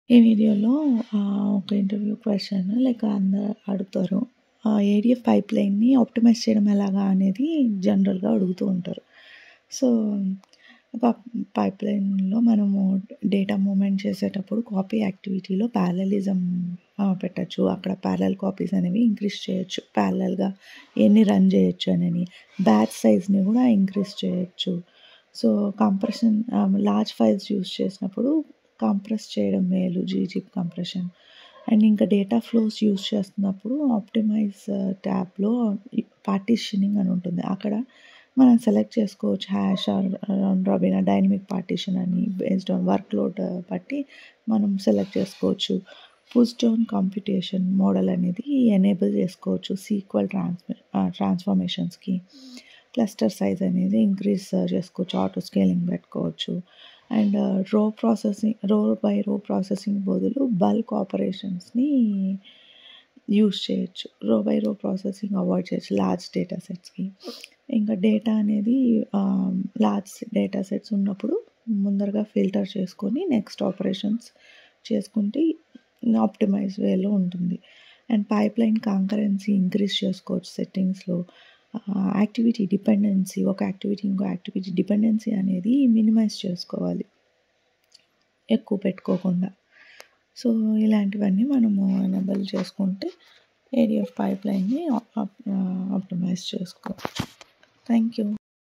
ఈ వీడియోలో ఒక ఇంటర్వ్యూ క్వెషన్ లైక్ అందరూ అడుగుతారు. ఏడీఎఫ్ పైప్‌లైన్‌ని ఆప్టిమైజ్ చేయడం ఎలాగా అనేది జనరల్‌గా అడుగుతూ ఉంటారు. సో, ఒక పైప్‌లైన్‌లో మనము డేటా మూవ్‌మెంట్ చేసేటప్పుడు కాపీ యాక్టివిటీలో ప్యారలలిజం పెట్టొచ్చు. అక్కడ ప్యారలల్ కాపీస్ అనేవి ఇంక్రీజ్ చేయొచ్చు. ప్యారలల్‌గా ఎన్ని రన్ చేయొచ్చు అనని. బ్యాచ్ సైజ్‌ని కూడా ఇంక్రీజ్ చేయొచ్చు. So, compression large files use చేసినప్పుడు కంప్రెస్ చేయడం మేలు. Gzip compression. అండ్ ఇంకా డేటా ఫ్లోస్ యూజ్ చేస్తున్నప్పుడు ఆప్టిమైజ్ ట్యాబ్‌లో పార్టిషనింగ్ అని ఉంటుంది. అక్కడ మనం సెలెక్ట్ చేసుకోవచ్చు hash or round robin dynamic partition అని బేస్డ్ ఆన్ వర్క్ లోడ్ బట్టి మనం సెలెక్ట్ చేసుకోవచ్చు. పుష్ డౌన్ కంప్యూటేషన్ మోడల్ అనేది ఎనేబుల్ చేసుకోవచ్చు సీక్వెల్ ట్రాన్స్ఫర్మేషన్స్‌కి. క్లస్టర్ సైజ్ అనేది ఇంక్రీజ్ చేసుకోవచ్చు. ఆటో స్కేలింగ్ పెట్టుకోవచ్చు. And row by row processing బదులు బల్క్ ఆపరేషన్స్‌ని యూజ్ చేయొచ్చు. రో బై రో ప్రాసెసింగ్ అవాయిడ్ చేయొచ్చు లార్జ్ డేటా సెట్స్‌కి. ఇంకా డేటా అనేది లార్జ్ డేటా సెట్స్ ఉన్నప్పుడు ముందరగా ఫిల్టర్ చేసుకొని నెక్స్ట్ ఆపరేషన్స్ చేసుకుంటే ఆప్టిమైజ్ వేలో ఉంటుంది. అండ్ పైప్‌లైన్ కాంకరెన్సీ ఇంక్రీజ్ చేసుకోవచ్చు సెట్టింగ్స్‌లో. యాక్టివిటీ డిపెండెన్సీ ఒక యాక్టివిటీ ఇంకో యాక్టివిటీ డిపెండెన్సీ అనేది మినిమైజ్ చేసుకోవాలి. ఎక్కువ పెట్టుకోకుండా. సో, ఇలాంటివన్నీ మనము ఎనేబుల్ చేసుకుంటే ఏడీఎఫ్ పైప్‌లైన్‌ని ఆప్టిమైజ్ చేసుకోవచ్చు. Thank you.